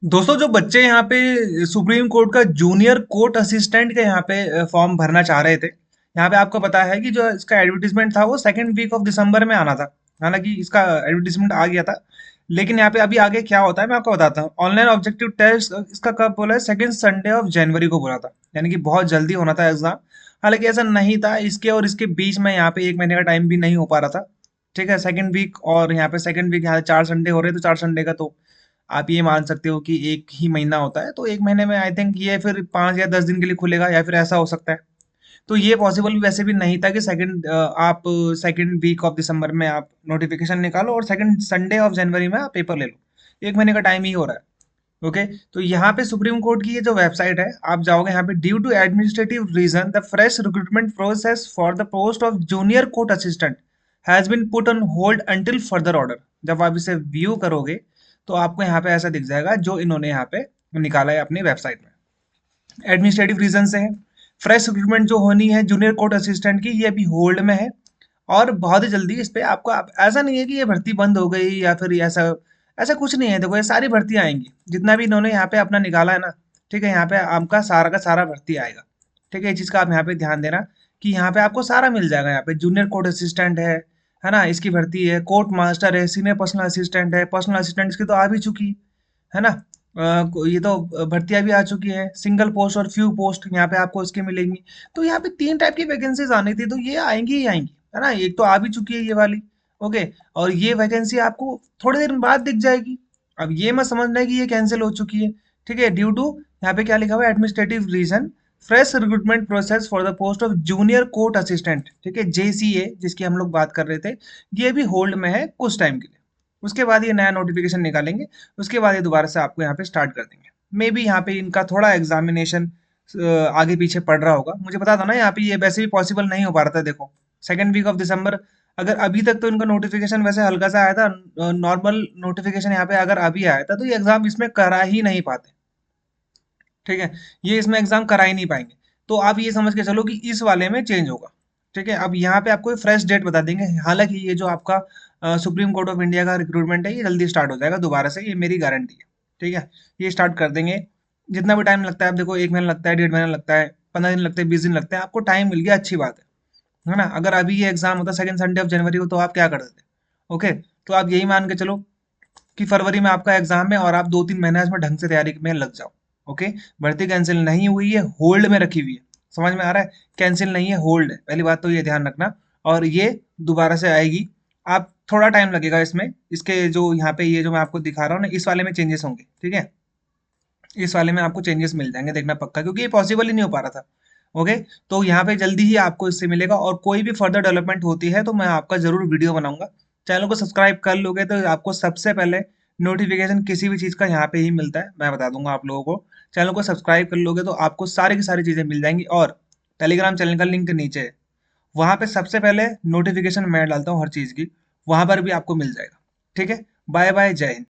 दोस्तों जो बच्चे यहाँ पे सुप्रीम कोर्ट का जूनियर कोर्ट असिस्टेंट के यहाँ पे फॉर्म भरना चाह रहे थे, यहाँ पे आपको पता है कि जो इसका एडवर्टीजमेंट था वो सेकंड वीक ऑफ दिसंबर में आना था। हालांकि इसका एडवर्टीजमेंट आ गया था, लेकिन यहाँ पे अभी आगे क्या होता है मैं आपको बताता हूँ। ऑनलाइन ऑब्जेक्टिव टेस्ट इसका कब बोला है, सेकंड संडे ऑफ जनवरी को बोला था, यानी कि बहुत जल्दी होना था एग्जाम। हालांकि ऐसा नहीं था, इसके और इसके बीच में यहाँ पे एक महीने का टाइम भी नहीं हो पा रहा था। ठीक है, सेकंड वीक और यहाँ पे सेकंड वीक, यहाँ 4 संडे हो रहे तो 4 संडे का तो आप ये मान सकते हो कि एक ही महीना होता है, तो एक महीने में आई थिंक ये फिर 5 या 10 दिन के लिए खुलेगा, या फिर ऐसा हो सकता है। तो ये पॉसिबल भी वैसे भी नहीं था कि आप सेकंड वीक ऑफ दिसंबर में आप नोटिफिकेशन निकालो और सेकंड संडे ऑफ जनवरी में आप पेपर ले लो। एक महीने का टाइम ही हो रहा है। ओके, तो यहाँ पे सुप्रीम कोर्ट की ये जो वेबसाइट है, आप जाओगे यहाँ पे, due to administrative reason the fresh recruitment process for the post of junior court assistant has been put on hold until further order. जब आप इसे व्यू करोगे तो आपको यहाँ पे ऐसा दिख जाएगा जो इन्होंने यहाँ पे निकाला है अपनी वेबसाइट में। एडमिनिस्ट्रेटिव रीजन से है, फ्रेश रिक्रूटमेंट जो होनी है जूनियर कोर्ट असिस्टेंट की, ये अभी होल्ड में है। और बहुत ही जल्दी इस पे आपको ऐसा नहीं है कि ये भर्ती बंद हो गई या फिर ऐसा ऐसा कुछ नहीं है। देखो ये सारी भर्तियां आएंगी, जितना भी इन्होंने यहाँ पे अपना निकाला है ना। ठीक है, यहाँ पे आपका सारा का सारा भर्ती आएगा। ठीक है, ये चीज का आप यहाँ पे ध्यान देना कि यहाँ पे आपको सारा मिल जाएगा। यहाँ पे जूनियर कोर्ट असिस्टेंट है ना, इसकी भर्ती है, कोर्ट मास्टर है, सीनियर पर्सनल असिस्टेंट है, पर्सनल असिस्टेंट इसकी तो आ भी चुकी है ना। ये तो भर्तियां भी आ चुकी है, सिंगल पोस्ट और फ्यू पोस्ट यहाँ पे आपको इसकी मिलेंगी। तो यहाँ पे 3 टाइप की वैकेंसीज आनी थी, तो ये आएंगी ही आएंगी, है ना। एक तो आ भी चुकी है ये वाली। ओके, और ये वैकेंसी आपको थोड़ी देर बाद दिख जाएगी। अब ये मत समझना है कि ये कैंसिल हो चुकी है। ठीक है, ड्यू टू, यहाँ पे क्या लिखा हुआ है, administrative reason, fresh recruitment process for the post of junior court assistant, ठीक है, जेसीए जिसकी हम लोग बात कर रहे थे, ये भी होल्ड में है कुछ टाइम के लिए। उसके बाद ये नया नोटिफिकेशन निकालेंगे, उसके बाद ये दोबारा से आपको यहाँ पे स्टार्ट कर देंगे। मे बी यहाँ पे इनका थोड़ा एग्जामिनेशन आगे पीछे पड़ रहा होगा, मुझे पता था ना। यहाँ पे ये वैसे भी पॉसिबल नहीं हो पा रहा था। देखो सेकेंड वीक ऑफ दिसंबर, अगर अभी तक तो इनका नोटिफिकेशन वैसे हल्का सा आया था, नॉर्मल नोटिफिकेशन यहाँ पे अगर अभी आया था तो ये एग्जाम इसमें करा ही नहीं पाते। ठीक है, ये इसमें एग्जाम करा ही नहीं पाएंगे। तो आप ये समझ के चलो कि इस वाले में चेंज होगा। ठीक है, अब यहाँ पे आपको फ्रेश डेट बता देंगे। हालांकि ये जो आपका सुप्रीम कोर्ट ऑफ इंडिया का रिक्रूटमेंट है, ये जल्दी स्टार्ट हो जाएगा दोबारा से, ये मेरी गारंटी है। ठीक है, ये स्टार्ट कर देंगे। जितना भी टाइम लगता है, आप देखो 1 महीना लगता है, 1.5 महीना लगता है, 15 दिन लगते हैं, 20 दिन लगते हैं, आपको टाइम मिल गया, अच्छी बात है ना। अगर अभी ये एग्जाम होता सेकंड संडे ऑफ जनवरी को, तो आप क्या कर देते? ओके, तो आप यही मान के चलो कि फरवरी में आपका एग्जाम है और आप 2-3 महीना इसमें ढंग से तैयारी में लग जाओ। ओके, भर्ती कैंसिल नहीं हुई है, होल्ड में रखी हुई है। समझ में आ रहा है, कैंसिल नहीं है, होल्ड है, पहली बात तो ये ध्यान रखना। और ये दोबारा से आएगी। आप थोड़ा टाइम लगेगा इसमें, इसके जो यहाँ पे ये जो मैं आपको दिखा रहा हूँ ना, इस वाले में चेंजेस होंगे। ठीक है, इस वाले में आपको चेंजेस मिल जाएंगे, देखना पक्का, क्योंकि ये पॉसिबल ही नहीं हो पा रहा था। ओके, तो यहाँ पे जल्दी ही आपको इससे मिलेगा, और कोई भी फर्दर डेवलपमेंट होती है तो मैं आपका जरूर वीडियो बनाऊंगा। चैनल को सब्सक्राइब कर लोगे तो आपको सबसे पहले नोटिफिकेशन किसी भी चीज़ का यहाँ पे ही मिलता है, मैं बता दूंगा आप लोगों को। चैनल को सब्सक्राइब कर लोगे तो आपको सारी की सारी चीज़ें मिल जाएंगी। और टेलीग्राम चैनल का लिंक नीचे है, वहाँ पे सबसे पहले नोटिफिकेशन मैं डालता हूँ हर चीज़ की, वहाँ पर भी आपको मिल जाएगा। ठीक है, बाय बाय, जय हिंद।